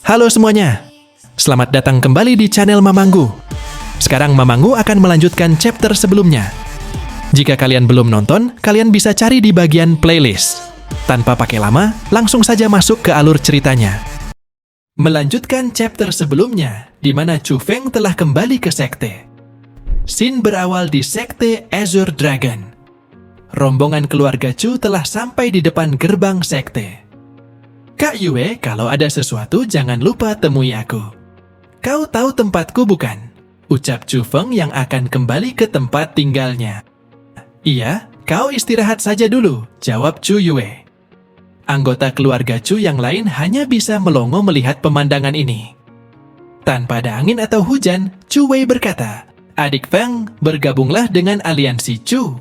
Halo semuanya, selamat datang kembali di channel Mamanggu. Sekarang Mamanggu akan melanjutkan chapter sebelumnya. Jika kalian belum nonton, kalian bisa cari di bagian playlist. Tanpa pakai lama, langsung saja masuk ke alur ceritanya. Melanjutkan chapter sebelumnya, di mana Chu Feng telah kembali ke sekte. Scene berawal di sekte Azure Dragon. Rombongan keluarga Chu telah sampai di depan gerbang sekte. Kak Yue, kalau ada sesuatu jangan lupa temui aku. Kau tahu tempatku bukan? Ucap Chu Feng yang akan kembali ke tempat tinggalnya. Iya, kau istirahat saja dulu, jawab Chu Yue. Anggota keluarga Chu yang lain hanya bisa melongo melihat pemandangan ini. Tanpa ada angin atau hujan, Chu Wei berkata, "Adik Feng, bergabunglah dengan aliansi Chu.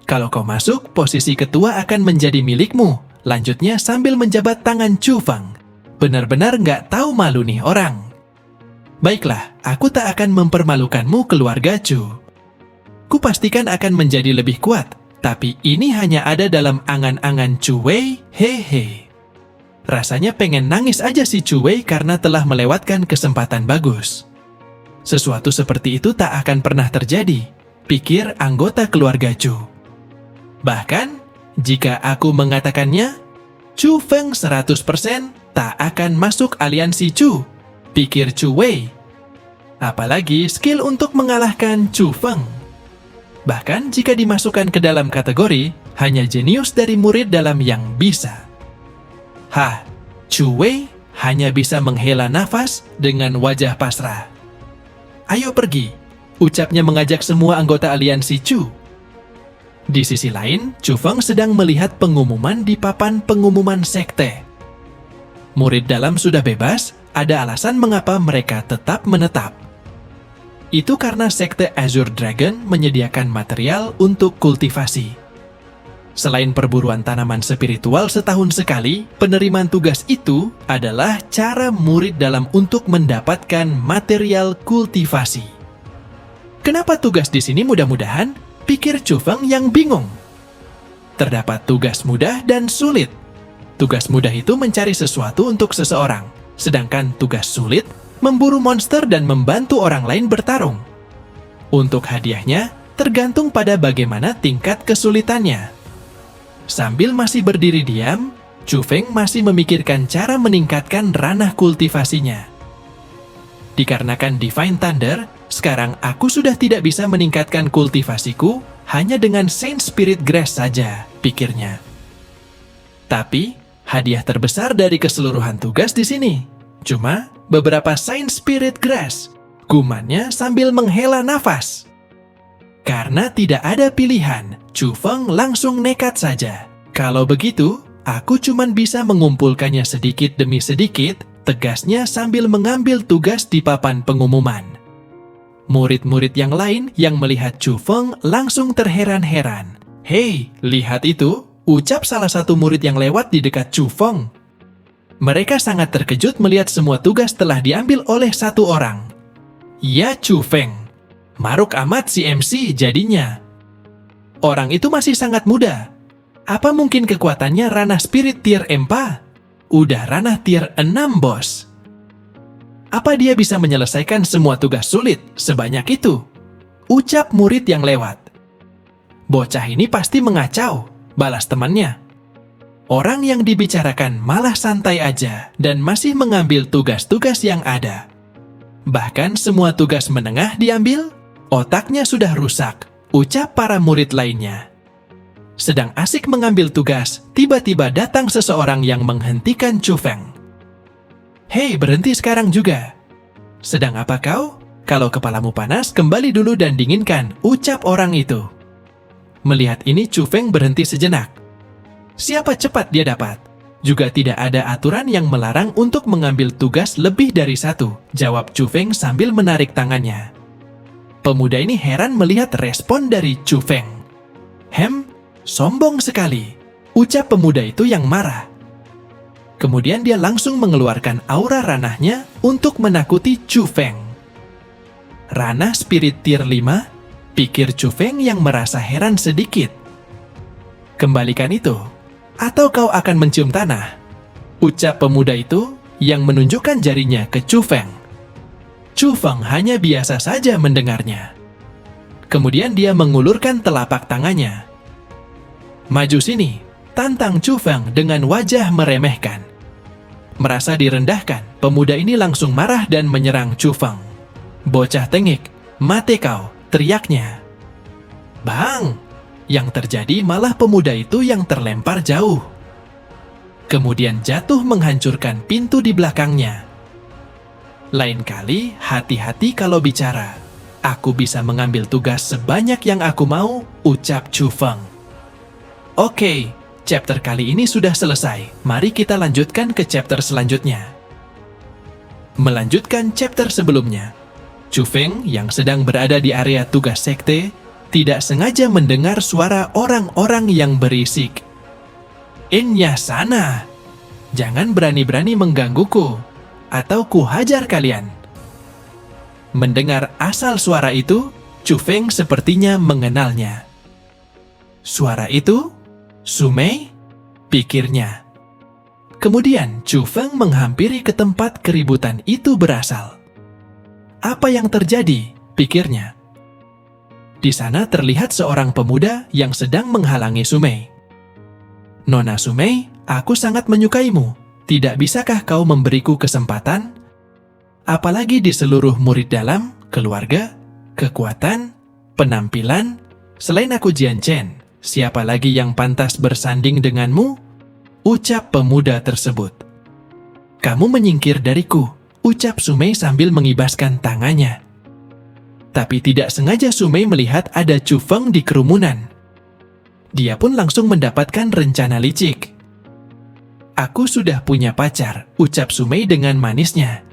Kalau kau masuk, posisi ketua akan menjadi milikmu." Lanjutnya sambil menjabat tangan Chu Feng. Benar-benar nggak tahu malu nih orang. Baiklah, aku tak akan mempermalukanmu keluarga Chu. Kupastikan akan menjadi lebih kuat, tapi ini hanya ada dalam angan-angan Chu Wei, hehe. Rasanya pengen nangis aja si Chu Wei karena telah melewatkan kesempatan bagus. Sesuatu seperti itu tak akan pernah terjadi, pikir anggota keluarga Chu. Bahkan, jika aku mengatakannya, Chu Feng 100% tak akan masuk aliansi Chu, pikir Chu Wei. Apalagi skill untuk mengalahkan Chu Feng. Bahkan jika dimasukkan ke dalam kategori, hanya jenius dari murid dalam yang bisa. Chu Wei hanya bisa menghela nafas dengan wajah pasrah. Ayo pergi, ucapnya mengajak semua anggota aliansi Chu. Di sisi lain, Chu Feng sedang melihat pengumuman di papan pengumuman sekte. Murid dalam sudah bebas, ada alasan mengapa mereka tetap menetap. Itu karena sekte Azure Dragon menyediakan material untuk kultivasi. Selain perburuan tanaman spiritual setahun sekali, penerimaan tugas itu adalah cara murid dalam untuk mendapatkan material kultivasi. Kenapa tugas di sini mudah-mudahan? Pikir Chu Feng yang bingung. Terdapat tugas mudah dan sulit. Tugas mudah itu mencari sesuatu untuk seseorang, sedangkan tugas sulit memburu monster dan membantu orang lain bertarung. Untuk hadiahnya, tergantung pada bagaimana tingkat kesulitannya. Sambil masih berdiri diam, Chu Feng masih memikirkan cara meningkatkan ranah kultivasinya. Dikarenakan Divine Thunder, sekarang aku sudah tidak bisa meningkatkan kultivasiku hanya dengan Saint Spirit Grass saja, pikirnya. Tapi, hadiah terbesar dari keseluruhan tugas di sini. Cuma beberapa Saint Spirit Grass, gumannya sambil menghela nafas. Karena tidak ada pilihan, Chu Feng langsung nekat saja. Kalau begitu, aku cuma bisa mengumpulkannya sedikit demi sedikit, tegasnya sambil mengambil tugas di papan pengumuman. Murid-murid yang lain yang melihat Chu Feng langsung terheran-heran. "Hei, lihat itu," ucap salah satu murid yang lewat di dekat Chu Feng. Mereka sangat terkejut melihat semua tugas telah diambil oleh satu orang. Ya Chu Feng, maruk amat si MC jadinya. Orang itu masih sangat muda. Apa mungkin kekuatannya ranah spirit tier 4? Udah ranah tier 6, bos. Apa dia bisa menyelesaikan semua tugas sulit sebanyak itu? Ucap murid yang lewat. Bocah ini pasti mengacau, balas temannya. Orang yang dibicarakan malah santai aja dan masih mengambil tugas-tugas yang ada. Bahkan semua tugas menengah diambil, otaknya sudah rusak, ucap para murid lainnya. Sedang asik mengambil tugas, tiba-tiba datang seseorang yang menghentikan Chu Feng. "Hei, berhenti sekarang juga. Sedang apa kau? Kalau kepalamu panas, kembali dulu dan dinginkan," ucap orang itu. Melihat ini, Chu Feng berhenti sejenak. Siapa cepat dia dapat. Juga tidak ada aturan yang melarang untuk mengambil tugas lebih dari satu, jawab Chu Feng sambil menarik tangannya. Pemuda ini heran melihat respon dari Chu Feng. Sombong sekali, ucap pemuda itu yang marah. Kemudian dia langsung mengeluarkan aura ranahnya untuk menakuti Chu Feng. Ranah spirit tier 5, pikir Chu Feng yang merasa heran sedikit. Kembalikan itu, atau kau akan mencium tanah, ucap pemuda itu yang menunjukkan jarinya ke Chu Feng. Chu Feng hanya biasa saja mendengarnya. Kemudian dia mengulurkan telapak tangannya. Maju sini, tantang Chu Feng dengan wajah meremehkan. Merasa direndahkan, pemuda ini langsung marah dan menyerang Chu Feng. Bocah tengik, mati kau, teriaknya. Bang! Yang terjadi malah pemuda itu yang terlempar jauh. Kemudian jatuh menghancurkan pintu di belakangnya. Lain kali, hati-hati kalau bicara. Aku bisa mengambil tugas sebanyak yang aku mau, ucap Chu Feng. Oke, chapter kali ini sudah selesai. Mari kita lanjutkan ke chapter selanjutnya. Melanjutkan chapter sebelumnya, Chu Feng yang sedang berada di area tugas sekte tidak sengaja mendengar suara orang-orang yang berisik. Inya sana! Jangan berani-berani menggangguku, atau ku hajar kalian. Mendengar asal suara itu, Chu Feng sepertinya mengenalnya. Suara itu? Sumei? Pikirnya. Kemudian Chu Feng menghampiri ke tempat keributan itu berasal. Apa yang terjadi? Pikirnya. Di sana terlihat seorang pemuda yang sedang menghalangi Sumei. Nona Sumei, aku sangat menyukaimu. Tidak bisakah kau memberiku kesempatan? Apalagi di seluruh murid dalam, keluarga, kekuatan, penampilan, selain aku Jian Chen, siapa lagi yang pantas bersanding denganmu? Ucap pemuda tersebut. Kamu menyingkir dariku, ucap Sumei sambil mengibaskan tangannya. Tapi tidak sengaja Sumei melihat ada Chu Feng di kerumunan. Dia pun langsung mendapatkan rencana licik. Aku sudah punya pacar, ucap Sumei dengan manisnya.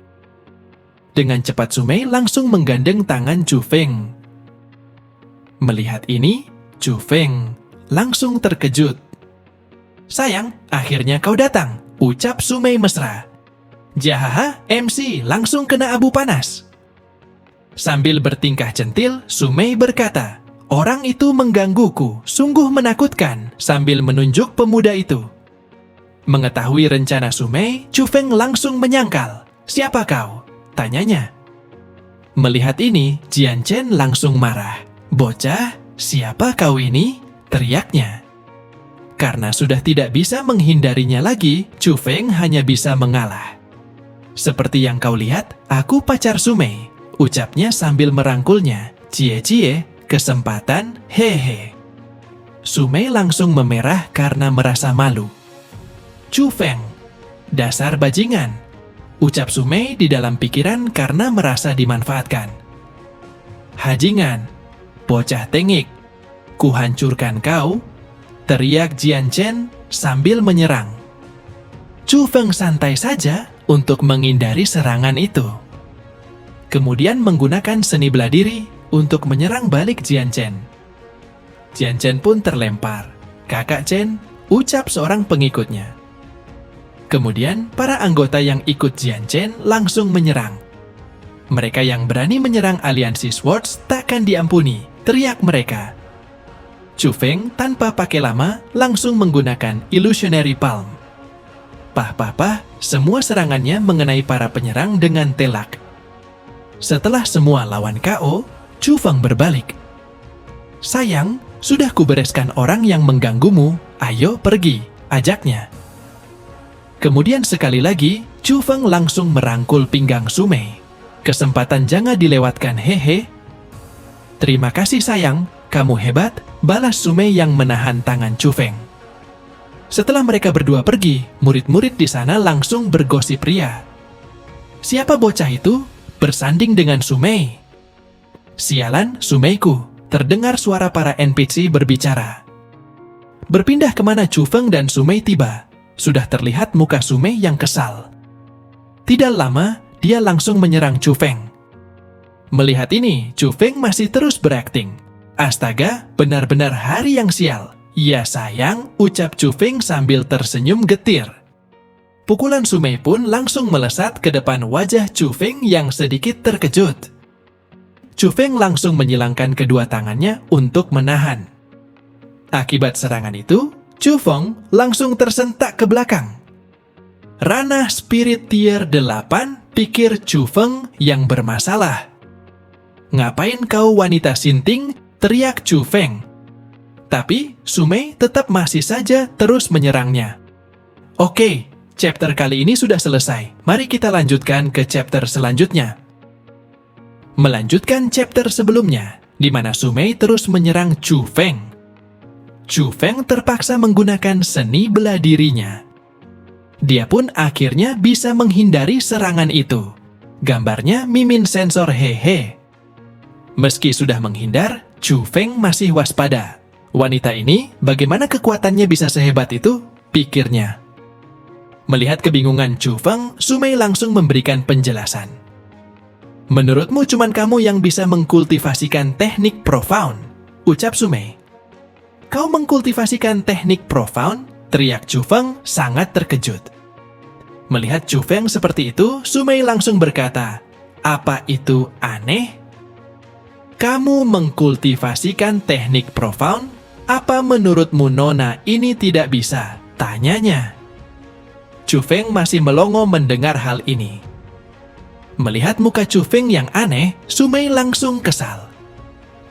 Dengan cepat Sumei langsung menggandeng tangan Chu Feng. Melihat ini, Chu Feng langsung terkejut. Sayang, akhirnya kau datang, ucap Sumei mesra. Jahaha, MC langsung kena abu panas. Sambil bertingkah centil, Sumei berkata, orang itu menggangguku, sungguh menakutkan, sambil menunjuk pemuda itu. Mengetahui rencana Sumei, Chu Feng langsung menyangkal. Siapa kau? Tanyanya. Melihat ini, Jian Chen langsung marah. Bocah, siapa kau ini? Teriaknya. Karena sudah tidak bisa menghindarinya lagi, Chu Feng hanya bisa mengalah. Seperti yang kau lihat, aku pacar Sumei, ucapnya sambil merangkulnya. Cie-cie, kesempatan, hehe. Sumei langsung memerah karena merasa malu. Chu Feng, dasar bajingan, ucap Sumei di dalam pikiran karena merasa dimanfaatkan. Hajingan, bocah tengik, kuhancurkan kau, teriak Jian Chen sambil menyerang. Chu Feng santai saja untuk menghindari serangan itu. Kemudian menggunakan seni bela diri untuk menyerang balik Jian Chen. Jian Chen pun terlempar. Kakak Chen, ucap seorang pengikutnya. Kemudian, para anggota yang ikut Jian Chen langsung menyerang. Mereka yang berani menyerang aliansi Swords takkan diampuni, teriak mereka. Chu Feng tanpa pakai lama langsung menggunakan Illusionary Palm. Pah, semua serangannya mengenai para penyerang dengan telak. Setelah semua lawan KO, Chu Feng berbalik. Sayang, sudah kubereskan orang yang mengganggumu, ayo pergi, ajaknya. Kemudian sekali lagi, Chu Feng langsung merangkul pinggang Sumei. Kesempatan jangan dilewatkan, hehe. Terima kasih sayang, kamu hebat, balas Sumei yang menahan tangan Chu Feng. Setelah mereka berdua pergi, murid-murid di sana langsung bergosip ria. Siapa bocah itu? Bersanding dengan Sumei. Sialan, Sumeiku, terdengar suara para NPC berbicara. Berpindah kemana Chu Feng dan Sumei tiba. Sudah terlihat muka Sumei yang kesal. Tidak lama, dia langsung menyerang Chu Feng. Melihat ini, Chu Feng masih terus berakting. Astaga, benar-benar hari yang sial. Ya sayang, ucap Chu Feng sambil tersenyum getir. Pukulan Sumei pun langsung melesat ke depan wajah Chu Feng yang sedikit terkejut. Chu Feng langsung menyilangkan kedua tangannya untuk menahan. Akibat serangan itu, Chu Feng langsung tersentak ke belakang. Ranah spirit tier 8, pikir Chu Feng yang bermasalah. Ngapain kau wanita sinting, teriak Chu Feng. Tapi Su Mei tetap masih saja terus menyerangnya. Oke, chapter kali ini sudah selesai. Mari kita lanjutkan ke chapter selanjutnya. Melanjutkan chapter sebelumnya, di mana Su Mei terus menyerang Chu Feng. Chu Feng terpaksa menggunakan seni bela dirinya. Dia pun akhirnya bisa menghindari serangan itu. Gambarnya mimin sensor hehe. Meski sudah menghindar, Chu Feng masih waspada. Wanita ini, bagaimana kekuatannya bisa sehebat itu? Pikirnya. Melihat kebingungan Chu Feng, Su Mei langsung memberikan penjelasan. Menurutmu cuman kamu yang bisa mengkultivasikan teknik profound? Ucap Su Mei. Kau mengkultivasikan teknik profound? Teriak Chu Feng sangat terkejut. Melihat Chu Feng seperti itu, Su Mei langsung berkata, apa itu aneh? Kamu mengkultivasikan teknik profound? Apa menurutmu Nona ini tidak bisa? Tanyanya. Chu Feng masih melongo mendengar hal ini. Melihat muka Chu Feng yang aneh, Su Mei langsung kesal.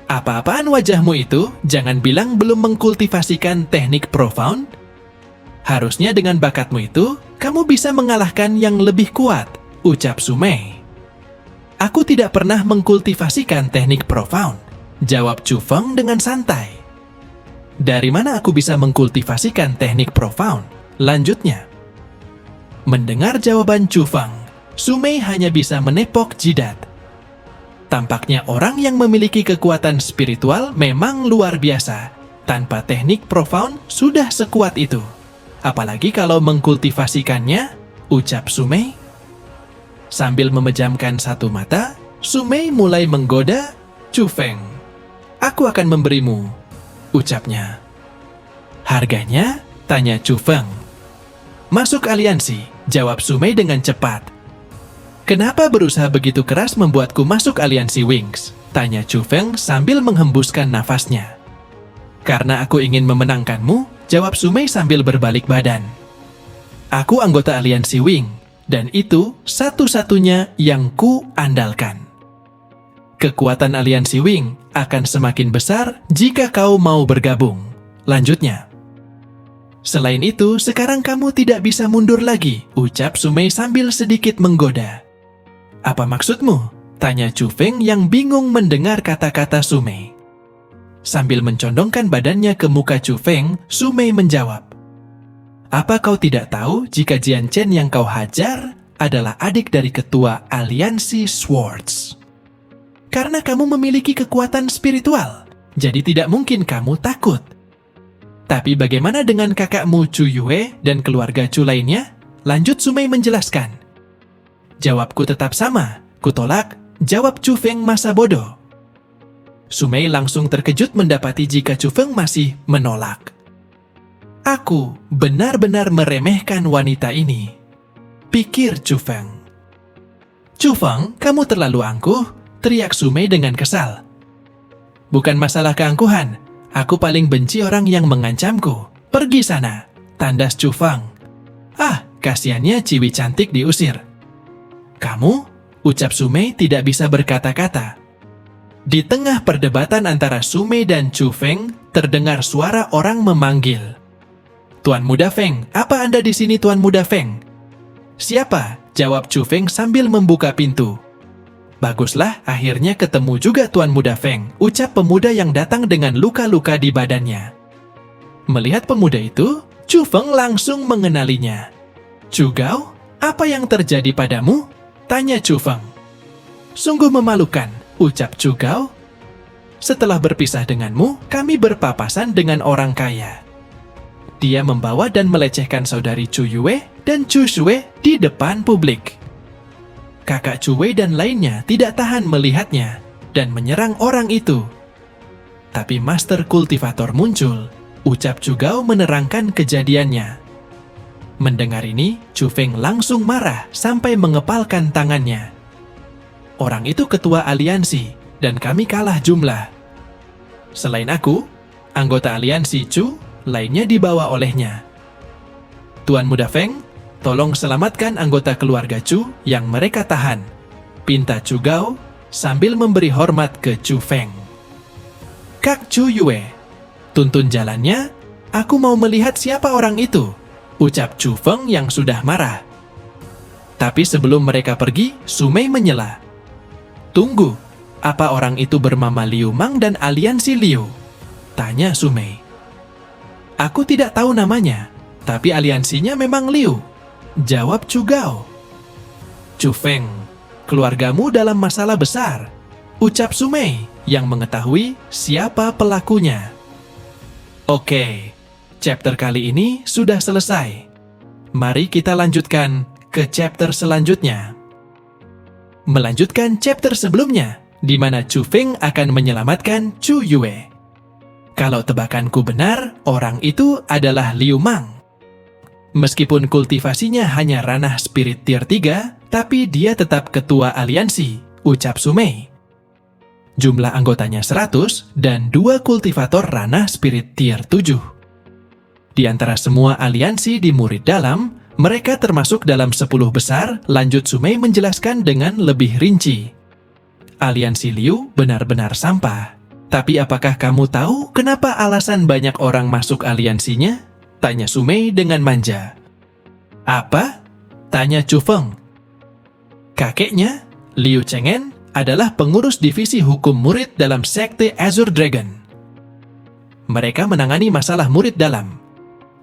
Apa-apaan wajahmu itu? Jangan bilang belum mengkultivasikan teknik profound. Harusnya dengan bakatmu itu, kamu bisa mengalahkan yang lebih kuat, ucap Su Mei. Aku tidak pernah mengkultivasikan teknik profound, jawab Chu Feng dengan santai. Dari mana aku bisa mengkultivasikan teknik profound? Lanjutnya. Mendengar jawaban Chu Feng, Su Mei hanya bisa menepok jidat. Tampaknya orang yang memiliki kekuatan spiritual memang luar biasa. Tanpa teknik profound sudah sekuat itu. Apalagi kalau mengkultivasikannya, ucap Su Mei. Sambil memejamkan satu mata, Su Mei mulai menggoda Chu Feng. Aku akan memberimu, ucapnya. Harganya? Tanya Chu Feng. Masuk aliansi, jawab Su Mei dengan cepat. Kenapa berusaha begitu keras membuatku masuk aliansi Wings? Tanya Chu Feng sambil menghembuskan nafasnya. Karena aku ingin memenangkanmu, jawab Su Mei sambil berbalik badan. Aku anggota aliansi Wing, dan itu satu-satunya yang ku andalkan. Kekuatan aliansi Wing akan semakin besar jika kau mau bergabung. Lanjutnya. Selain itu, sekarang kamu tidak bisa mundur lagi, ucap Su Mei sambil sedikit menggoda. Apa maksudmu? Tanya Chu Feng yang bingung mendengar kata-kata Su Mei. Sambil mencondongkan badannya ke muka Chu Feng, Su Mei menjawab. Apa kau tidak tahu jika Jian Chen yang kau hajar adalah adik dari ketua aliansi Swords? Karena kamu memiliki kekuatan spiritual, jadi tidak mungkin kamu takut. Tapi bagaimana dengan kakakmu Chu Yue dan keluarga Chu lainnya? Lanjut Su Mei menjelaskan. Jawabku tetap sama, kutolak, jawab Chu Feng masa bodoh. Su Mei langsung terkejut mendapati jika Chu Feng masih menolak. Aku benar-benar meremehkan wanita ini, pikir Chu Feng. Chu Feng, kamu terlalu angkuh, teriak Su Mei dengan kesal. Bukan masalah keangkuhan, aku paling benci orang yang mengancamku. Pergi sana, tandas Chu Feng. Ah, kasiannya Ciwi cantik diusir. Kamu? Ucap Su Mei tidak bisa berkata-kata. Di tengah perdebatan antara Su Mei dan Chu Feng, terdengar suara orang memanggil. Tuan Muda Feng, apa Anda di sini Tuan Muda Feng? Siapa? Jawab Chu Feng sambil membuka pintu. Baguslah, akhirnya ketemu juga Tuan Muda Feng, ucap pemuda yang datang dengan luka-luka di badannya. Melihat pemuda itu, Chu Feng langsung mengenalinya. Chu Gao, apa yang terjadi padamu? Tanya Chu Feng. Sungguh memalukan, ucap Chu Gao. Setelah berpisah denganmu, kami berpapasan dengan orang kaya. Dia membawa dan melecehkan saudari Chu Yue dan Chu Shue di depan publik. Kakak Chu Wei dan lainnya tidak tahan melihatnya dan menyerang orang itu. Tapi Master Kultivator muncul, ucap Chu Gao menerangkan kejadiannya. Mendengar ini, Chu Feng langsung marah sampai mengepalkan tangannya. Orang itu ketua aliansi dan kami kalah jumlah. Selain aku, anggota aliansi Chu lainnya dibawa olehnya. Tuan Muda Feng, tolong selamatkan anggota keluarga Chu yang mereka tahan, pinta Chu Gao sambil memberi hormat ke Chu Feng. Kak Chu Yue, tuntun jalannya, aku mau melihat siapa orang itu, ucap Chu Feng yang sudah marah. Tapi sebelum mereka pergi, Su Mei menyela. Tunggu, apa orang itu bernama Liu Mang dan aliansi Liu? Tanya Su Mei. Aku tidak tahu namanya, tapi aliansinya memang Liu, jawab Chu Gao. Chu Feng, keluargamu dalam masalah besar, ucap Su Mei yang mengetahui siapa pelakunya. Oke, chapter kali ini sudah selesai. Mari kita lanjutkan ke chapter selanjutnya. Melanjutkan chapter sebelumnya, di mana Chu Feng akan menyelamatkan Chu Yue. Kalau tebakanku benar, orang itu adalah Liu Mang. Meskipun kultivasinya hanya ranah spirit tier 3, tapi dia tetap ketua aliansi, ucap Su Mei. Jumlah anggotanya 100 dan 2 kultivator ranah spirit tier 7. Di antara semua aliansi di murid dalam, mereka termasuk dalam 10 besar, lanjut Su Mei menjelaskan dengan lebih rinci. Aliansi Liu benar-benar sampah. Tapi apakah kamu tahu kenapa alasan banyak orang masuk aliansinya? Tanya Su Mei dengan manja. Apa? Tanya Chu Feng. Kakeknya, Liu Cheng'en, adalah pengurus divisi hukum murid dalam sekte Azure Dragon. Mereka menangani masalah murid dalam.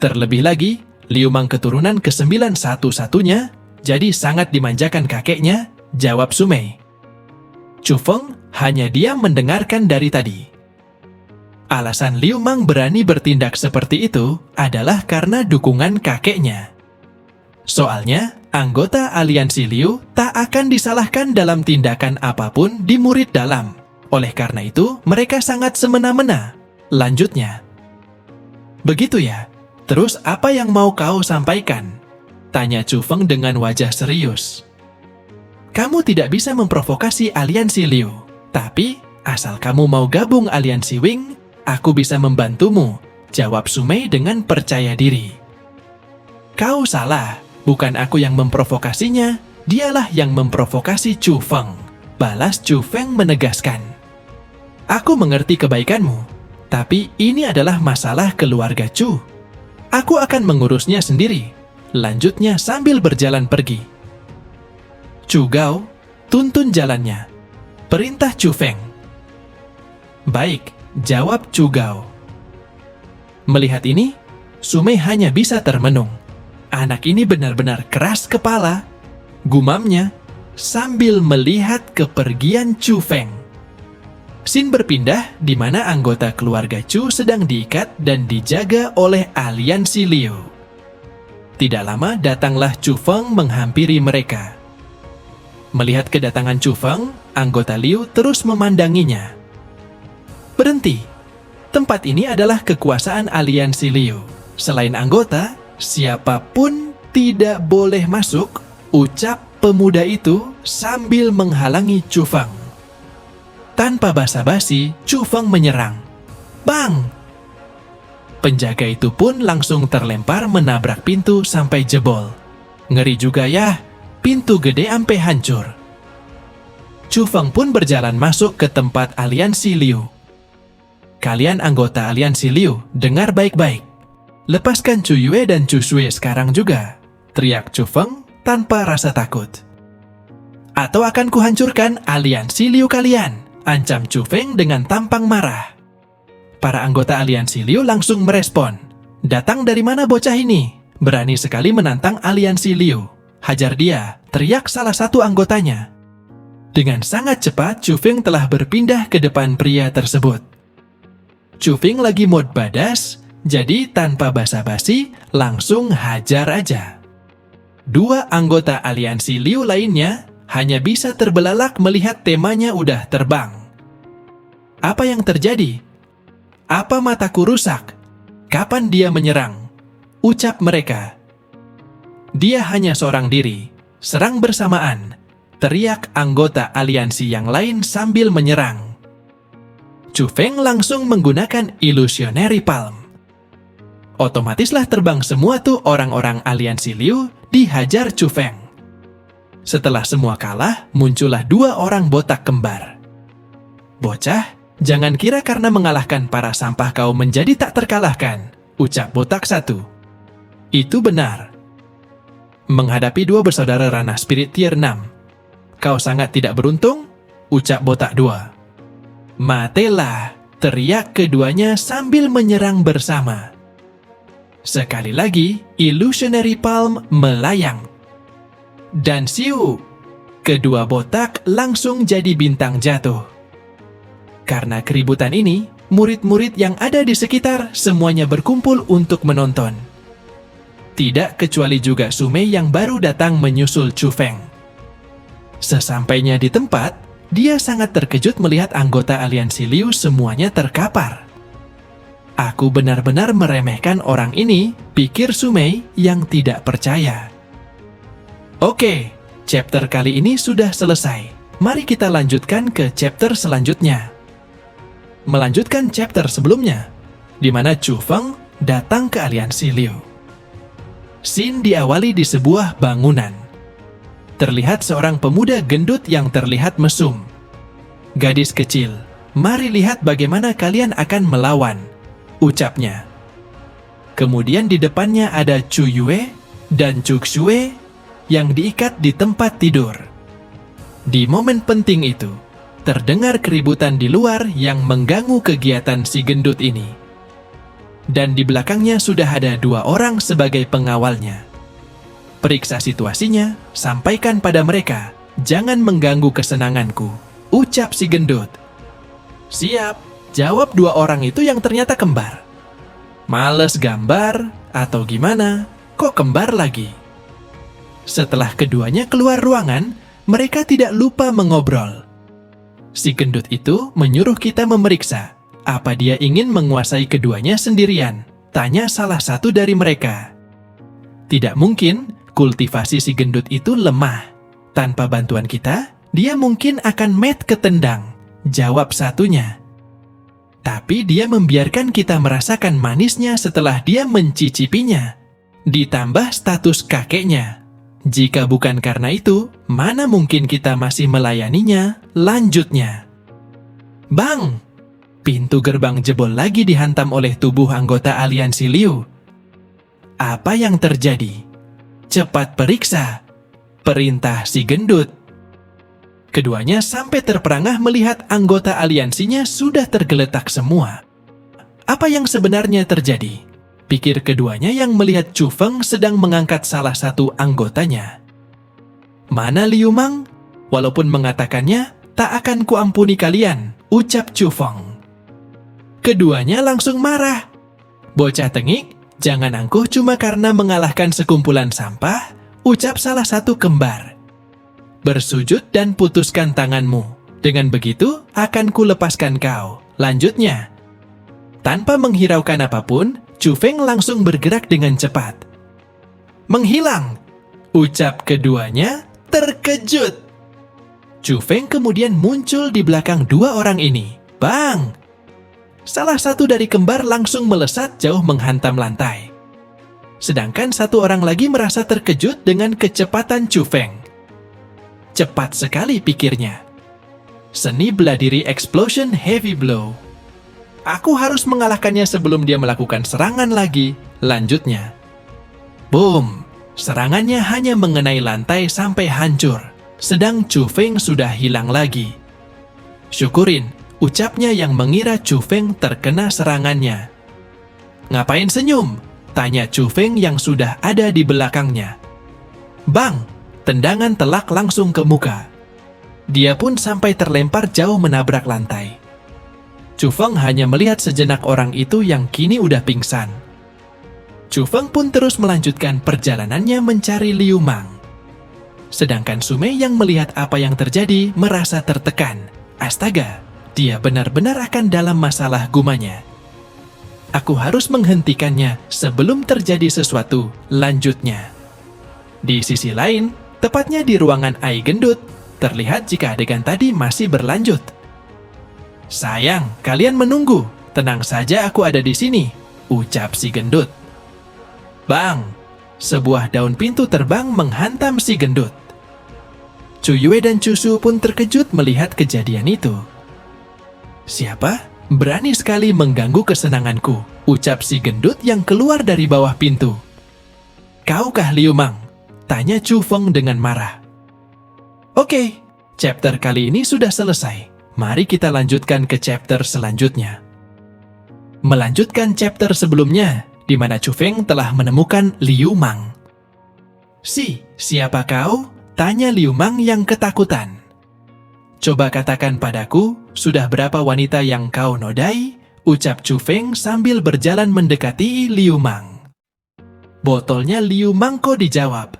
Terlebih lagi, Liu Mang keturunan ke-9 satu-satunya, jadi sangat dimanjakan kakeknya, jawab Su Mei. Chu Feng hanya diam mendengarkan dari tadi. Alasan Liu Mang berani bertindak seperti itu adalah karena dukungan kakeknya. Soalnya, anggota aliansi Liu tak akan disalahkan dalam tindakan apapun di murid dalam. Oleh karena itu, mereka sangat semena-mena. Lanjutnya. Begitu ya? Terus apa yang mau kau sampaikan? Tanya Chu Feng dengan wajah serius. Kamu tidak bisa memprovokasi aliansi Liu. Tapi, asal kamu mau gabung aliansi Wing, aku bisa membantumu, jawab Su Mei dengan percaya diri. Kau salah, bukan aku yang memprovokasinya, dialah yang memprovokasi Chu Feng, balas Chu Feng menegaskan. Aku mengerti kebaikanmu, tapi ini adalah masalah keluarga Chu. Aku akan mengurusnya sendiri, lanjutnya sambil berjalan pergi. Chu Gao, tuntun jalannya. Perintah Chu Feng. Baik, jawab Chu Gao. Melihat ini, Su Mei hanya bisa termenung. Anak ini benar-benar keras kepala, gumamnya sambil melihat kepergian Chu Feng. Scene berpindah di mana anggota keluarga Chu sedang diikat dan dijaga oleh aliansi Liu. Tidak lama datanglah Chu Feng menghampiri mereka. Melihat kedatangan Chu Feng, anggota Liu terus memandanginya. Berhenti. Tempat ini adalah kekuasaan aliansi Liu. Selain anggota, siapapun tidak boleh masuk, ucap pemuda itu sambil menghalangi Chu Feng. Tanpa basa-basi, Chu Feng menyerang. Bang! Penjaga itu pun langsung terlempar menabrak pintu sampai jebol. Ngeri juga ya. Pintu gede ampe hancur. Chu Feng pun berjalan masuk ke tempat aliansi Liu. Kalian anggota aliansi Liu, dengar baik-baik. Lepaskan Chu Yue dan Chu Shui sekarang juga, teriak Chu Feng tanpa rasa takut. Atau akan kuhancurkan aliansi Liu kalian, ancam Chu Feng dengan tampang marah. Para anggota aliansi Liu langsung merespon. Datang dari mana bocah ini? Berani sekali menantang aliansi Liu. Hajar dia, teriak salah satu anggotanya. Dengan sangat cepat, Chu Feng telah berpindah ke depan pria tersebut. Chu Feng lagi mod badas, jadi tanpa basa-basi, langsung hajar aja. Dua anggota aliansi Liu lainnya hanya bisa terbelalak melihat temanya udah terbang. Apa yang terjadi? Apa mataku rusak? Kapan dia menyerang? Ucap mereka. Dia hanya seorang diri, serang bersamaan, teriak anggota aliansi yang lain sambil menyerang. Chu Feng langsung menggunakan Illusionary Palm. Otomatislah terbang semua tuh orang-orang aliansi Liu dihajar Chu Feng. Setelah semua kalah, muncullah 2 orang botak kembar. "Bocah, jangan kira karena mengalahkan para sampah kau menjadi tak terkalahkan," ucap botak satu. "Itu benar. Menghadapi 2 bersaudara ranah spirit tier 6, kau sangat tidak beruntung," ucap botak 2. "Matelah," teriak keduanya sambil menyerang bersama. Sekali lagi, Illusionary Palm melayang. Dan siu, kedua botak langsung jadi bintang jatuh. Karena keributan ini, murid-murid yang ada di sekitar semuanya berkumpul untuk menonton. Tidak kecuali juga Sumei yang baru datang menyusul Chu Feng. Sesampainya di tempat, dia sangat terkejut melihat anggota aliansi Liu semuanya terkapar. "Aku benar-benar meremehkan orang ini," pikir Sumei yang tidak percaya. Oke, chapter kali ini sudah selesai. Mari kita lanjutkan ke chapter selanjutnya. Melanjutkan chapter sebelumnya, di mana Chu Feng datang ke aliansi Liu. Scene diawali di sebuah bangunan. Terlihat seorang pemuda gendut yang terlihat mesum. "Gadis kecil, mari lihat bagaimana kalian akan melawan," ucapnya. Kemudian di depannya ada Chu Yue dan Chu Xue yang diikat di tempat tidur. Di momen penting itu, terdengar keributan di luar yang mengganggu kegiatan si gendut ini. Dan di belakangnya sudah ada 2 orang sebagai pengawalnya. "Periksa situasinya, sampaikan pada mereka, jangan mengganggu kesenanganku," ucap si gendut. "Siap," jawab 2 orang itu yang ternyata kembar. "Males gambar atau gimana? Kok kembar lagi?" Setelah keduanya keluar ruangan, mereka tidak lupa mengobrol. Si gendut itu menyuruh kita memeriksa, apa dia ingin menguasai keduanya sendirian, tanya salah satu dari mereka. Tidak mungkin, kultivasi si gendut itu lemah. Tanpa bantuan kita, dia mungkin akan ketendang, jawab satunya. Tapi dia membiarkan kita merasakan manisnya setelah dia mencicipinya. Ditambah status kakeknya. Jika bukan karena itu, mana mungkin kita masih melayaninya? Lanjutnya. Bang! Pintu gerbang jebol lagi dihantam oleh tubuh anggota aliansi Liu. Apa yang terjadi? Cepat periksa. Perintah si gendut. Keduanya sampai terperangah melihat anggota aliansinya sudah tergeletak semua. Apa yang sebenarnya terjadi? Pikir keduanya yang melihat Chu Feng sedang mengangkat salah satu anggotanya. Mana Liu Mang? Walaupun mengatakannya, tak akan kuampuni kalian, ucap Chu Feng. Keduanya langsung marah. Bocah tengik, jangan angkuh cuma karena mengalahkan sekumpulan sampah, ucap salah satu kembar. Bersujud dan putuskan tanganmu. Dengan begitu, akan kulepaskan kau. Lanjutnya. Tanpa menghiraukan apapun, Chu Feng langsung bergerak dengan cepat. Menghilang, ucap keduanya terkejut. Chu Feng kemudian muncul di belakang 2 orang ini. Bang! Salah satu dari kembar langsung melesat jauh menghantam lantai. Sedangkan satu orang lagi merasa terkejut dengan kecepatan Chu Feng. Cepat sekali pikirnya. Seni bela diri Explosion Heavy Blow. Aku harus mengalahkannya sebelum dia melakukan serangan lagi. Lanjutnya. Boom! Serangannya hanya mengenai lantai sampai hancur. Sedang Chu Feng sudah hilang lagi. Syukurin, ucapnya yang mengira Chu Feng terkena serangannya. Ngapain senyum? Tanya Chu Feng yang sudah ada di belakangnya. Bang! Tendangan telak langsung ke muka. Dia pun sampai terlempar jauh menabrak lantai. Chu Feng hanya melihat sejenak orang itu yang kini udah pingsan. Chu Feng pun terus melanjutkan perjalanannya mencari Liu Mang. Sedangkan Sumei yang melihat apa yang terjadi merasa tertekan. Astaga, dia benar-benar akan dalam masalah gumanya. Aku harus menghentikannya sebelum terjadi sesuatu. Lanjutnya. Di sisi lain, tepatnya di ruangan Ai Gendut, terlihat jika adegan tadi masih berlanjut. Sayang, kalian menunggu. Tenang saja aku ada di sini, ucap si gendut. Bang, sebuah daun pintu terbang menghantam si gendut. Cu Yue dan Cu Su pun terkejut melihat kejadian itu. "Siapa? Berani sekali mengganggu kesenanganku," ucap si gendut yang keluar dari bawah pintu. "Kaukah Liu Mang?" tanya Chu Feng dengan marah. "Oke, chapter kali ini sudah selesai. Mari kita lanjutkan ke chapter selanjutnya." Melanjutkan chapter sebelumnya, di mana Chu Feng telah menemukan Liu Mang. Siapa kau?" tanya Liu Mang yang ketakutan. "Coba katakan padaku, sudah berapa wanita yang kau nodai?" ucap Chu Feng sambil berjalan mendekati Liu Mang. Botolnya Liu Mang kok dijawab.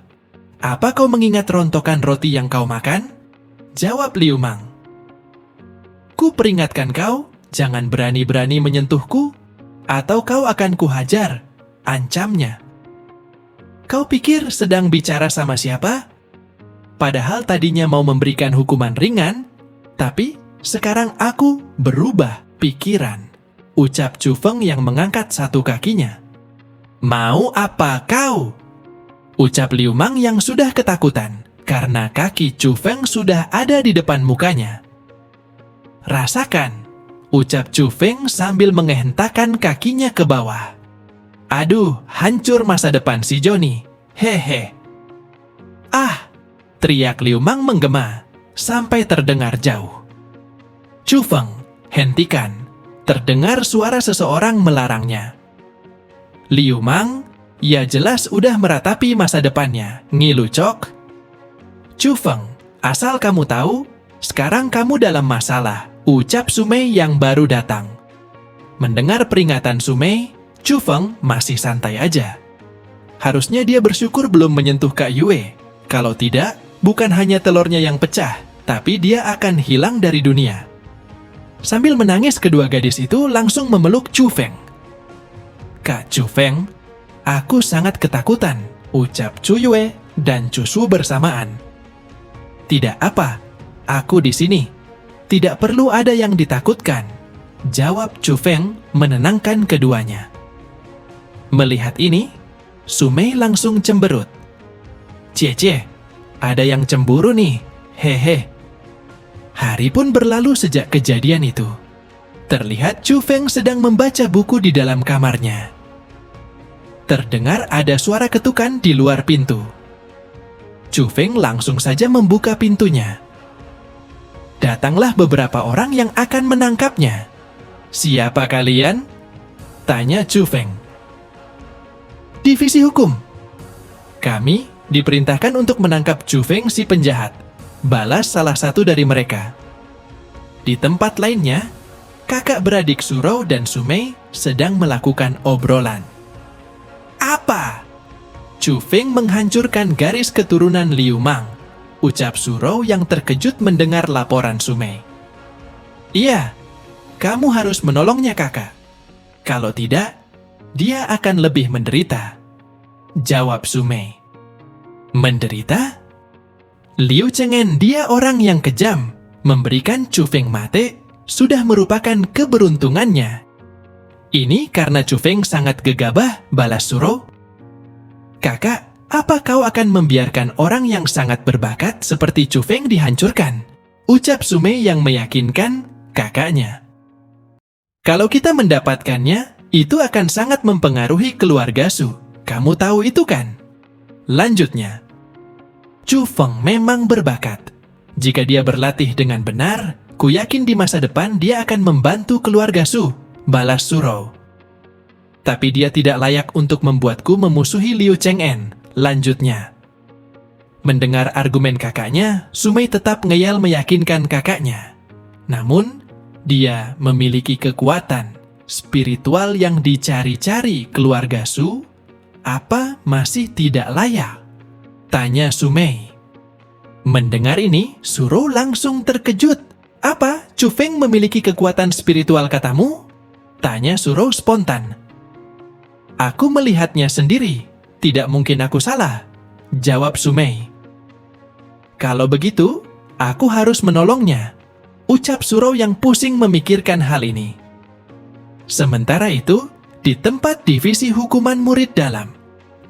"Apa kau mengingat rontokan roti yang kau makan?" jawab Liu Mang. "Ku peringatkan kau, jangan berani-berani menyentuhku, atau kau akan kuhajar," ancamnya. "Kau pikir sedang bicara sama siapa? Padahal tadinya mau memberikan hukuman ringan, tapi sekarang aku berubah pikiran," ucap Chu Feng yang mengangkat satu kakinya. "Mau apa kau?" ucap Liu Mang yang sudah ketakutan, karena kaki Chu Feng sudah ada di depan mukanya. "Rasakan," ucap Chu Feng sambil menghentakkan kakinya ke bawah. "Aduh, hancur masa depan si Johnny. Hehe." "Ah!" teriak Liu Mang menggema, sampai terdengar jauh. "Chu Feng, hentikan!" terdengar suara seseorang melarangnya. Liu Mang, ya jelas udah meratapi masa depannya, ngilucok. "Chu Feng, asal kamu tahu, sekarang kamu dalam masalah," ucap Sumei yang baru datang. Mendengar peringatan Sumei, Chu Feng masih santai aja. Harusnya dia bersyukur belum menyentuh Kak Yue. Kalau tidak, bukan hanya telurnya yang pecah, tapi dia akan hilang dari dunia. Sambil menangis, kedua gadis itu langsung memeluk Chu Feng. "Kak Chu Feng, aku sangat ketakutan," ucap Cu Yue dan Cu Su bersamaan. "Tidak apa, aku di sini. Tidak perlu ada yang ditakutkan," jawab Chu Feng menenangkan keduanya. Melihat ini, Sumei langsung cemberut. "Cie, ada yang cemburu nih, hehe." Hari pun berlalu sejak kejadian itu. Terlihat Chu Feng sedang membaca buku di dalam kamarnya. Terdengar ada suara ketukan di luar pintu. Chu Feng langsung saja membuka pintunya. Datanglah beberapa orang yang akan menangkapnya. "Siapa kalian?" tanya Chu Feng. "Divisi Hukum. Kami diperintahkan untuk menangkap Chu Feng si penjahat," balas salah satu dari mereka. Di tempat lainnya, kakak beradik Surou dan Sumei sedang melakukan obrolan. "Apa?" Chu Feng menghancurkan garis keturunan Liu Mang, ucap Surou yang terkejut mendengar laporan Sumei. "Iya, kamu harus menolongnya kakak. Kalau tidak, dia akan lebih menderita," jawab Sumei. "Menderita?" Liu Cheng'en, dia orang yang kejam, memberikan Chu Feng mate sudah merupakan keberuntungannya. "Ini karena Chu Feng sangat gegabah," balas Surou. "Kakak, apa kau akan membiarkan orang yang sangat berbakat seperti Chu Feng dihancurkan?" ucap Sumei yang meyakinkan kakaknya. "Kalau kita mendapatkannya, itu akan sangat mempengaruhi keluarga Su. Kamu tahu itu kan?" Lanjutnya, "Chu Feng memang berbakat. Jika dia berlatih dengan benar, ku yakin di masa depan dia akan membantu keluarga Su," balas Surou. "Tapi dia tidak layak untuk membuatku memusuhi Liu Cheng'en," lanjutnya. Mendengar argumen kakaknya, Sumei tetap ngeyel meyakinkan kakaknya. Namun, dia memiliki kekuatan spiritual yang dicari-cari keluarga Su. "Apa masih tidak layak?" tanya Sumei. Mendengar ini, Surou langsung terkejut. "Apa? Chu Feng memiliki kekuatan spiritual katamu?" tanya Surou spontan. "Aku melihatnya sendiri. Tidak mungkin aku salah," jawab Sumei. "Kalau begitu, aku harus menolongnya," ucap Surou yang pusing memikirkan hal ini. Sementara itu, di tempat divisi hukuman murid dalam,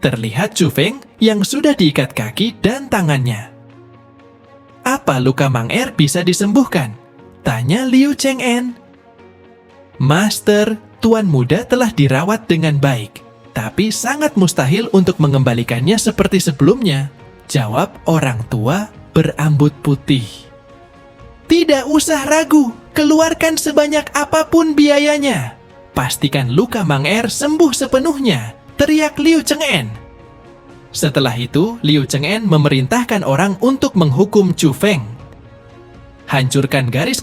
terlihat Chu Feng yang sudah diikat kaki dan tangannya. "Apa luka Mang Er bisa disembuhkan?" tanya Liu Cheng'en. "Master, Tuan Muda telah dirawat dengan baik, tapi sangat mustahil untuk mengembalikannya seperti sebelumnya," jawab orang tua berambut putih. "Tidak usah ragu, keluarkan sebanyak apapun biayanya. Pastikan luka Mang Er sembuh sepenuhnya," teriak Liu Cheng'en. Setelah itu, Liu Cheng'en memerintahkan orang untuk menghukum Chu Feng. Hancurkan garis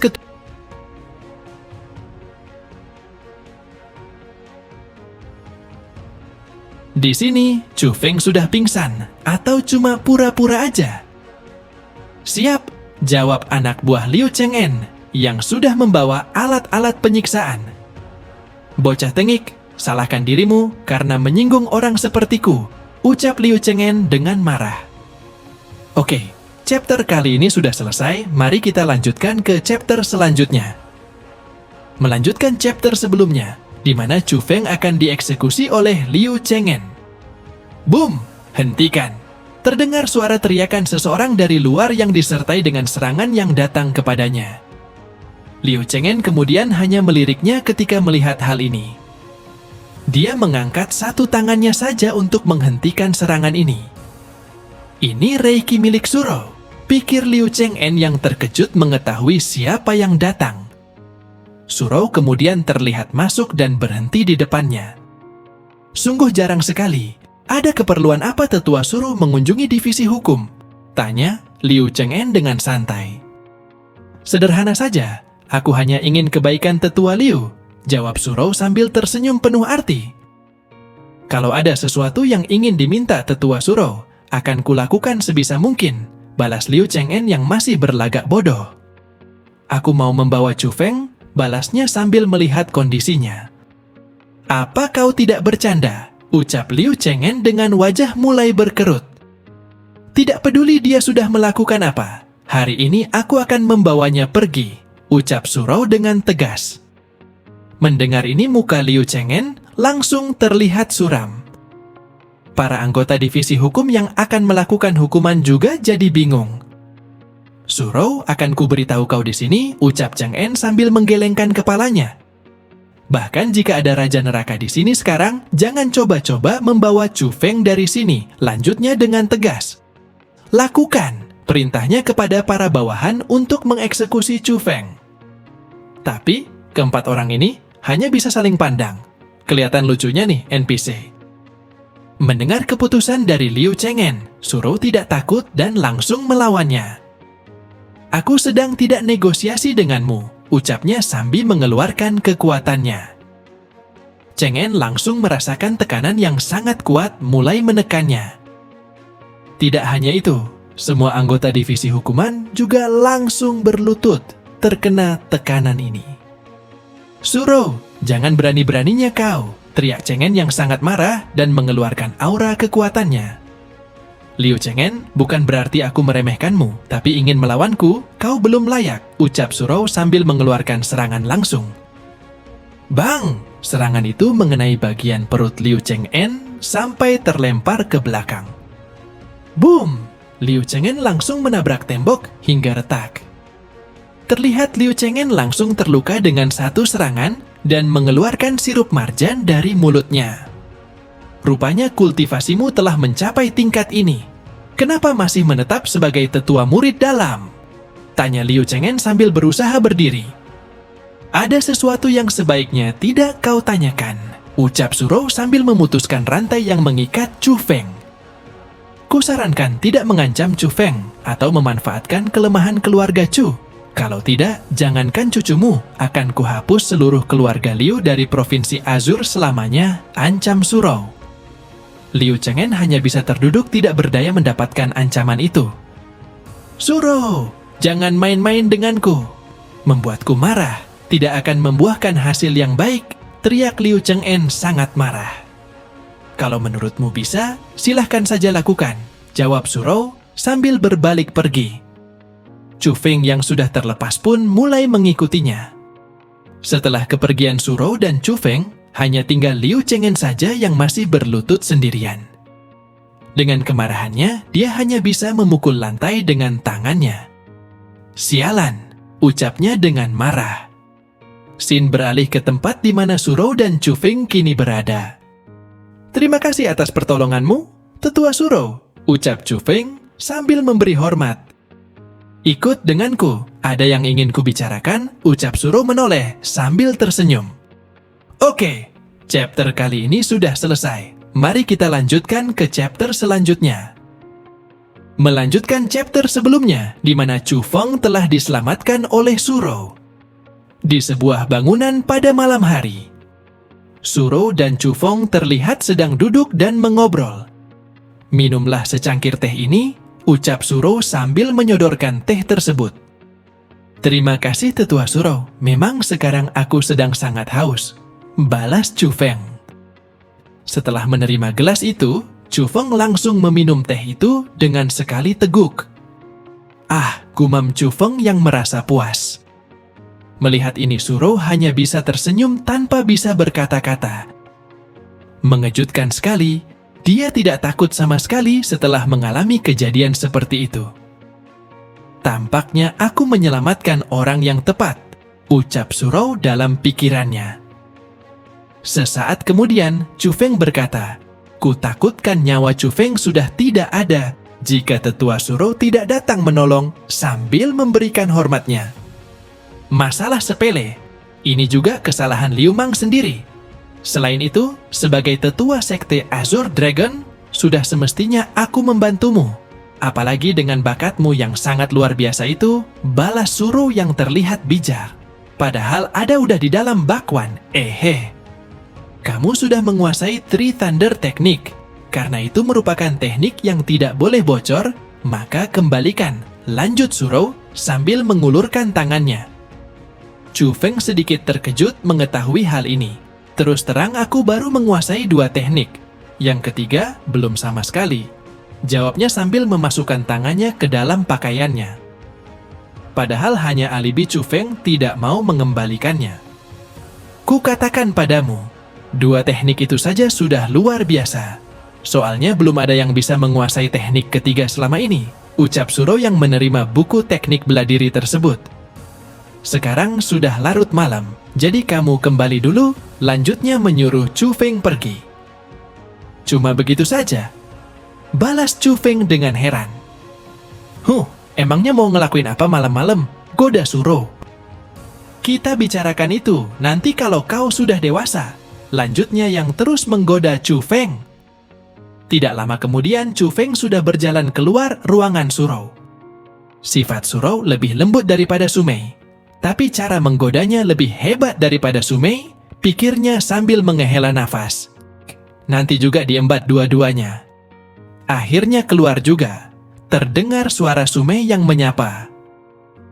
Di sini, Chu Feng sudah pingsan, atau cuma pura-pura aja. "Siap," jawab anak buah Liu Cheng'en yang sudah membawa alat-alat penyiksaan. "Bocah tengik, salahkan dirimu karena menyinggung orang sepertiku," ucap Liu Cheng'en dengan marah. Oke, chapter kali ini sudah selesai, mari kita lanjutkan ke chapter selanjutnya. Melanjutkan chapter sebelumnya, di mana Chu Feng akan dieksekusi oleh Liu Cheng'en. Boom! Hentikan! Terdengar suara teriakan seseorang dari luar yang disertai dengan serangan yang datang kepadanya. Liu Cheng'en kemudian hanya meliriknya ketika melihat hal ini. Dia mengangkat satu tangannya saja untuk menghentikan serangan ini. "Ini reiki milik Suro," pikir Liu Cheng'en yang terkejut mengetahui siapa yang datang. Suro kemudian terlihat masuk dan berhenti di depannya. "Sungguh jarang sekali. Ada keperluan apa tetua Suro mengunjungi divisi hukum?" tanya Liu Cheng'en dengan santai. "Sederhana saja, aku hanya ingin kebaikan tetua Liu," jawab Suro sambil tersenyum penuh arti. "Kalau ada sesuatu yang ingin diminta tetua Suro, akan kulakukan sebisa mungkin," balas Liu Cheng'en yang masih berlagak bodoh. "Aku mau membawa Chu Feng," balasnya sambil melihat kondisinya. "Apa kau tidak bercanda?" ucap Liu Cheng'en dengan wajah mulai berkerut. "Tidak peduli dia sudah melakukan apa, hari ini aku akan membawanya pergi," ucap Suro dengan tegas. Mendengar ini muka Liu Cheng'en langsung terlihat suram. Para anggota divisi hukum yang akan melakukan hukuman juga jadi bingung. "Suro, akan kuberitahu kau di sini," ucap Cheng'en sambil menggelengkan kepalanya. "Bahkan jika ada Raja Neraka di sini sekarang, jangan coba-coba membawa Chu Feng dari sini," lanjutnya dengan tegas. "Lakukan," perintahnya kepada para bawahan untuk mengeksekusi Chu Feng. Tapi, keempat orang ini hanya bisa saling pandang. Kelihatan lucunya nih NPC. Mendengar keputusan dari Liu Cheng'en, Suro tidak takut dan langsung melawannya. "Aku sedang tidak negosiasi denganmu," ucapnya sambil mengeluarkan kekuatannya. Cheng'en langsung merasakan tekanan yang sangat kuat mulai menekannya. Tidak hanya itu, semua anggota divisi hukuman juga langsung berlutut terkena tekanan ini. "Suro, jangan berani-beraninya kau," teriak Cheng'en yang sangat marah dan mengeluarkan aura kekuatannya. "Liu Cheng'en, bukan berarti aku meremehkanmu, tapi ingin melawanku, kau belum layak," ucap Suro sambil mengeluarkan serangan langsung. Bang! Serangan itu mengenai bagian perut Liu Cheng'en sampai terlempar ke belakang. Boom! Liu Cheng'en langsung menabrak tembok hingga retak. Terlihat Liu Cheng'en langsung terluka dengan satu serangan dan mengeluarkan sirup marjan dari mulutnya. "Rupanya kultivasimu telah mencapai tingkat ini. Kenapa masih menetap sebagai tetua murid dalam?" tanya Liu Cheng'en sambil berusaha berdiri. "Ada sesuatu yang sebaiknya tidak kau tanyakan," ucap Suro sambil memutuskan rantai yang mengikat Chu Feng. "Kusarankan tidak mengancam Chu Feng atau memanfaatkan kelemahan keluarga Chu. Kalau tidak, jangankan cucumu, akan kuhapus seluruh keluarga Liu dari Provinsi Azur selamanya," ancam Suro. Liu Cheng'en hanya bisa terduduk tidak berdaya mendapatkan ancaman itu. "Suro, jangan main-main denganku. Membuatku marah tidak akan membuahkan hasil yang baik," teriak Liu Cheng'en sangat marah. "Kalau menurutmu bisa, silahkan saja lakukan," jawab Suro sambil berbalik pergi. Chu Feng yang sudah terlepas pun mulai mengikutinya. Setelah kepergian Suro dan Chu Feng, hanya tinggal Liu Cheng'en saja yang masih berlutut sendirian. Dengan kemarahannya, dia hanya bisa memukul lantai dengan tangannya. Sialan, ucapnya dengan marah. Xin beralih ke tempat di mana Suro dan Chu Feng kini berada. Terima kasih atas pertolonganmu, Tetua Suro, ucap Chu Feng sambil memberi hormat. Ikut denganku, ada yang ingin kubicarakan, ucap Suro menoleh sambil tersenyum. Oke, chapter kali ini sudah selesai. Mari kita lanjutkan ke chapter selanjutnya. Melanjutkan chapter sebelumnya, di mana Chu Feng telah diselamatkan oleh Suro. Di sebuah bangunan pada malam hari, Suro dan Chu Feng terlihat sedang duduk dan mengobrol. Minumlah secangkir teh ini, ucap Suro sambil menyodorkan teh tersebut. Terima kasih Tetua Suro, memang sekarang aku sedang sangat haus, balas Chu Feng. Setelah menerima gelas itu, Chu Feng langsung meminum teh itu dengan sekali teguk. Ah, gumam Chu Feng yang merasa puas. Melihat ini Suro hanya bisa tersenyum tanpa bisa berkata-kata. Mengejutkan sekali, dia tidak takut sama sekali setelah mengalami kejadian seperti itu. Tampaknya aku menyelamatkan orang yang tepat, ucap Suro dalam pikirannya. Sesaat kemudian, Chu Feng berkata, kutakutkan nyawa Chu Feng sudah tidak ada jika Tetua Suro tidak datang menolong sambil memberikan hormatnya. Masalah sepele, ini juga kesalahan Liu Mang sendiri. Selain itu, sebagai Tetua Sekte Azure Dragon, sudah semestinya aku membantumu. Apalagi dengan bakatmu yang sangat luar biasa itu, balas Suro yang terlihat bijak. Padahal ada udah di dalam bakwan, Kamu sudah menguasai Three Thunder Technique. Karena itu merupakan teknik yang tidak boleh bocor, maka kembalikan, lanjut Suro sambil mengulurkan tangannya. Chu Feng sedikit terkejut mengetahui hal ini. Terus terang aku baru menguasai 2 teknik. Yang ketiga belum sama sekali. Jawabnya sambil memasukkan tangannya ke dalam pakaiannya. Padahal hanya alibi Chu Feng tidak mau mengembalikannya. Kukatakan padamu, 2 teknik itu saja sudah luar biasa. Soalnya belum ada yang bisa menguasai teknik ketiga selama ini, ucap Suro yang menerima buku teknik bela diri tersebut. Sekarang sudah larut malam, jadi kamu kembali dulu, lanjutnya menyuruh Chu Feng pergi. Cuma begitu saja, balas Chu Feng dengan heran. Emangnya mau ngelakuin apa malam-malam? Goda Suro. Kita bicarakan itu nanti kalau kau sudah dewasa. Lanjutnya yang terus menggoda Chu Feng. Tidak lama kemudian Chu Feng sudah berjalan keluar ruangan Suro. Sifat Suro lebih lembut daripada Sumei. Tapi cara menggodanya lebih hebat daripada Sumei, pikirnya sambil menghela nafas. Nanti juga diembat dua-duanya. Akhirnya keluar juga. Terdengar suara Sumei yang menyapa.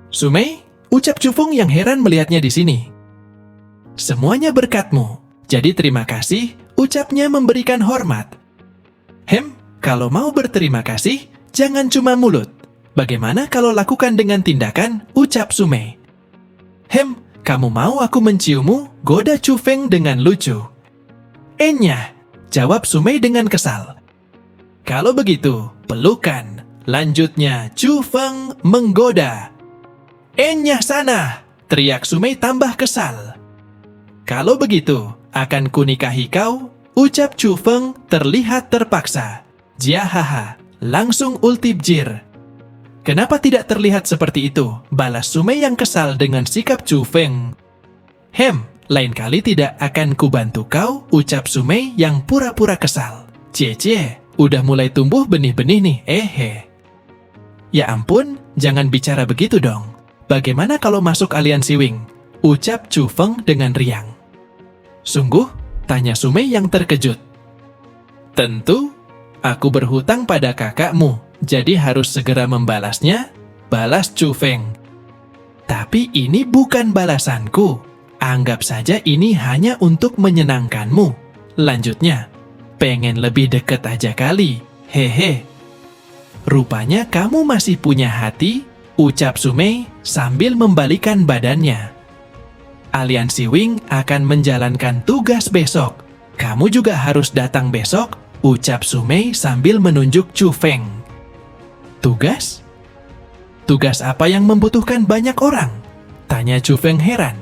Sumei, ucap Chu Feng yang heran melihatnya di sini. Semuanya berkatmu. Jadi terima kasih, ucapnya memberikan hormat. Kalau mau berterima kasih, jangan cuma mulut. Bagaimana kalau lakukan dengan tindakan, ucap Sumei. Kamu mau aku menciummu? Goda Chu Feng dengan lucu. Enyah, jawab Sumei dengan kesal. Kalau begitu, pelukan. Lanjutnya, Chu Feng menggoda. Enyah sana, teriak Sumei tambah kesal. Kalau begitu, akan kunikahi kau, ucap Chu Feng terlihat terpaksa. Jiahaha, langsung ulti Bjir. Kenapa tidak terlihat seperti itu? Balas Sumei yang kesal dengan sikap Chu Feng. Lain kali tidak akan kubantu kau, ucap Sumei yang pura-pura kesal. Cie, udah mulai tumbuh benih-benih nih, Ya ampun, jangan bicara begitu dong. Bagaimana kalau masuk aliansi Wing? Ucap Chu Feng dengan riang. Sungguh? Tanya Sumei yang terkejut. Tentu, aku berhutang pada kakakmu, jadi harus segera membalasnya, balas Chu Feng. Tapi ini bukan balasanku. Anggap saja ini hanya untuk menyenangkanmu. Lanjutnya, pengen lebih deket aja kali, Rupanya kamu masih punya hati, ucap Sumei sambil membalikan badannya. Aliansi Wing akan menjalankan tugas besok. Kamu juga harus datang besok, ucap Sumei sambil menunjuk Chu Feng. Tugas? Tugas apa yang membutuhkan banyak orang? Tanya Chu Feng heran.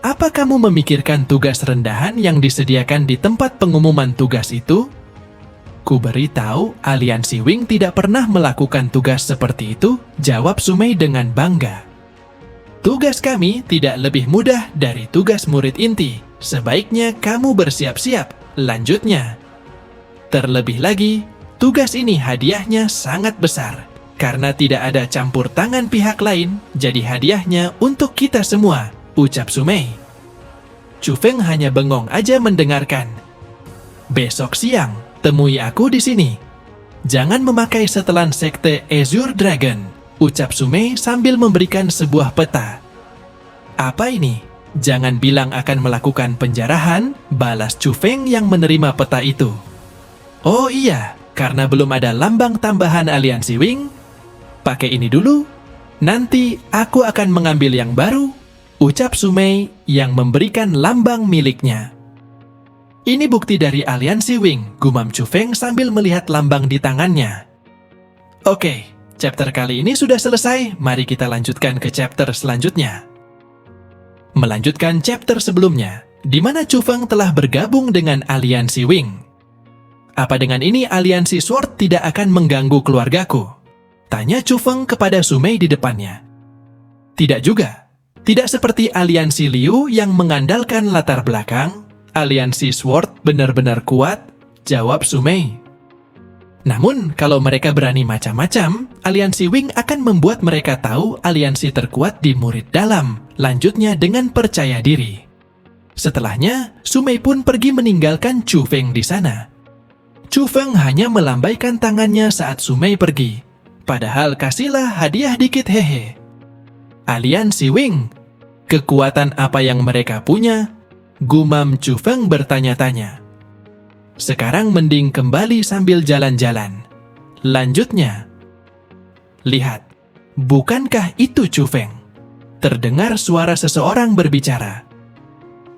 Apa kamu memikirkan tugas rendahan yang disediakan di tempat pengumuman tugas itu? Ku beritahu, Aliansi Wing tidak pernah melakukan tugas seperti itu, jawab Sumei dengan bangga. Tugas kami tidak lebih mudah dari tugas murid inti. Sebaiknya kamu bersiap-siap, lanjutnya. Terlebih lagi, tugas ini hadiahnya sangat besar. Karena tidak ada campur tangan pihak lain, jadi hadiahnya untuk kita semua, ucap Sumei. Chu Feng hanya bengong aja mendengarkan. Besok siang, temui aku di sini. Jangan memakai setelan sekte Azure Dragon, ucap Sumei sambil memberikan sebuah peta. Apa ini? Jangan bilang akan melakukan penjarahan, balas Chu Feng yang menerima peta itu. Oh iya, karena belum ada lambang tambahan Aliansi Wing, pakai ini dulu, nanti aku akan mengambil yang baru, ucap Sumei yang memberikan lambang miliknya. Ini bukti dari Aliansi Wing, gumam Chu Feng sambil melihat lambang di tangannya. Oke, chapter kali ini sudah selesai, mari kita lanjutkan ke chapter selanjutnya. Melanjutkan chapter sebelumnya, di mana Chu Feng telah bergabung dengan Aliansi Wing. Apa dengan ini Aliansi Sword tidak akan mengganggu keluargaku? Tanya Chu Feng kepada Sumei di depannya. Tidak juga. Tidak seperti Aliansi Liu yang mengandalkan latar belakang, Aliansi Sword benar-benar kuat, jawab Sumei. Namun, kalau mereka berani macam-macam, Aliansi Wing akan membuat mereka tahu aliansi terkuat di murid dalam, lanjutnya dengan percaya diri. Setelahnya, Sumei pun pergi meninggalkan Chu Feng di sana. Chu Feng hanya melambaikan tangannya saat Sumei pergi. Padahal kasihlah hadiah dikit hehe. Aliansi Wing, kekuatan apa yang mereka punya? Gumam Chu Feng bertanya-tanya. Sekarang mending kembali sambil jalan-jalan. Lanjutnya. Lihat, bukankah itu Chu Feng? Terdengar suara seseorang berbicara.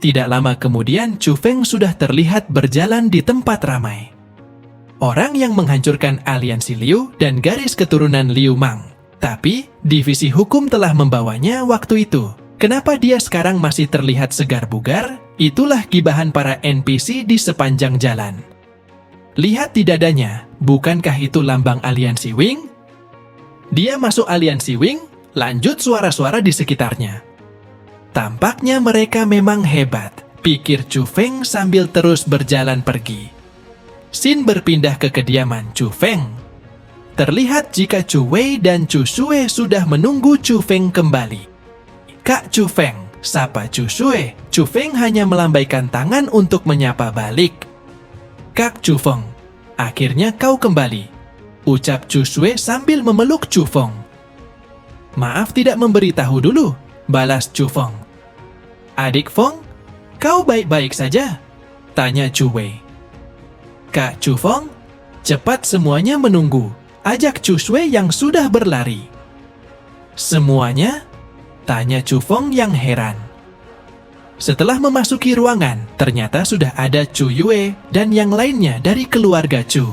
Tidak lama kemudian Chu Feng sudah terlihat berjalan di tempat ramai. Orang yang menghancurkan aliansi Liu dan garis keturunan Liu Mang. Tapi, divisi hukum telah membawanya waktu itu. Kenapa dia sekarang masih terlihat segar bugar? Itulah gibahan para NPC di sepanjang jalan. Lihat di dadanya, bukankah itu lambang Aliansi Wing? Dia masuk Aliansi Wing, lanjut suara-suara di sekitarnya. Tampaknya mereka memang hebat, pikir Chu Feng sambil terus berjalan pergi. Xin berpindah ke kediaman Chu Feng. Terlihat jika Chu Wei dan Chu Sue sudah menunggu Chu Feng kembali. Kak Chu Feng, sapa Chu Sue. Chu Feng hanya melambaikan tangan untuk menyapa balik. Kak Chu Feng, akhirnya kau kembali, ucap Chu Sue sambil memeluk Chu Feng. Maaf tidak memberitahu dulu, balas Chu Feng. Adik Feng, kau baik-baik saja? Tanya Chu Wei. Kak Chu Feng, cepat semuanya menunggu, ajak Chu Sue yang sudah berlari. Semuanya? Tanya Chu Feng yang heran. Setelah memasuki ruangan, ternyata sudah ada Chu Yue dan yang lainnya dari keluarga Chu.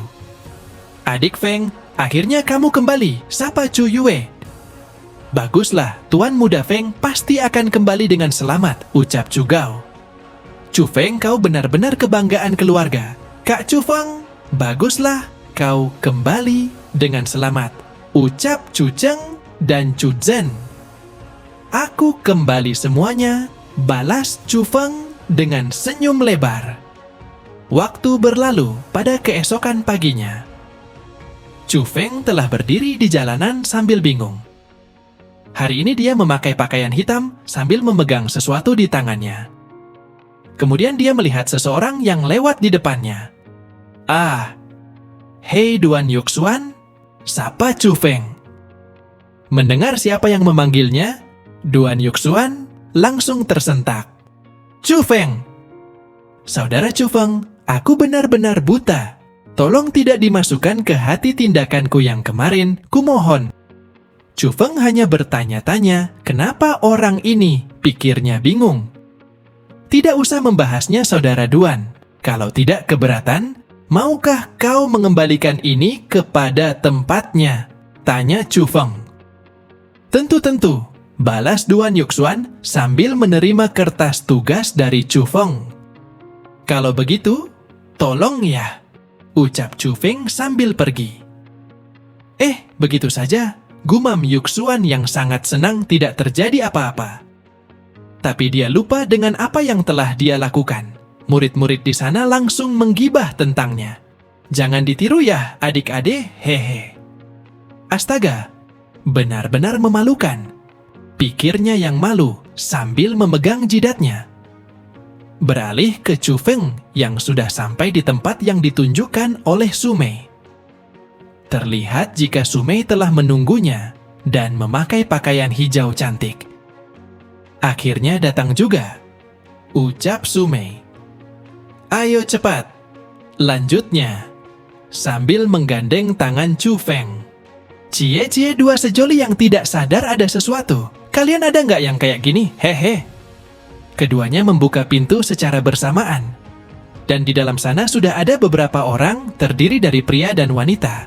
Adik Feng, akhirnya kamu kembali, sapa Chu Yue. Baguslah, Tuan Muda Feng pasti akan kembali dengan selamat, ucap Chu Gao. Chu Feng, kau benar-benar kebanggaan keluarga. Kak Chu Feng, baguslah, kau kembali dengan selamat, ucap Chu Cheng dan Chu Zhen. Aku kembali semuanya, balas Chu Feng dengan senyum lebar. Waktu berlalu pada keesokan paginya. Chu Feng telah berdiri di jalanan sambil bingung. Hari ini dia memakai pakaian hitam sambil memegang sesuatu di tangannya. Kemudian dia melihat seseorang yang lewat di depannya. Ah, hei Duan Yuxuan, sapa Chu Feng. Mendengar siapa yang memanggilnya, Duan Yuxuan langsung tersentak. Chu Feng! Saudara Chu Feng, aku benar-benar buta. Tolong tidak dimasukkan ke hati tindakanku yang kemarin, kumohon. Chu Feng hanya bertanya-tanya, kenapa orang ini? Pikirnya bingung. Tidak usah membahasnya saudara Duan. Kalau tidak keberatan, Maukah kau mengembalikan ini kepada tempatnya? Tanya Chu Feng. Tentu-tentu, balas Duan Yuxuan sambil menerima kertas tugas dari Chu Feng. Kalau begitu, tolong ya, ucap Chu Feng sambil pergi. Begitu saja, gumam Yuxuan yang sangat senang tidak terjadi apa-apa. Tapi dia lupa dengan apa yang telah dia lakukan. Murid-murid di sana langsung menggibah tentangnya. Jangan ditiru ya, adik-adik, hehe. Astaga, benar-benar memalukan. Pikirnya yang malu sambil memegang jidatnya. Beralih ke Chu Feng yang sudah sampai di tempat yang ditunjukkan oleh Sumei. Terlihat jika Sumei telah menunggunya dan memakai pakaian hijau cantik. Akhirnya datang juga, ucap Sumei. Ayo cepat, lanjutnya, sambil menggandeng tangan Chu Feng. Cie-cie dua sejoli yang tidak sadar ada sesuatu. Kalian ada nggak yang kayak gini? Hehe. Keduanya membuka pintu secara bersamaan. Dan di dalam sana sudah ada beberapa orang terdiri dari pria dan wanita.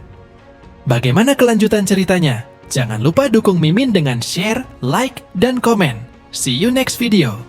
Bagaimana kelanjutan ceritanya? Jangan lupa dukung Mimin dengan share, like, dan komen. See you next video.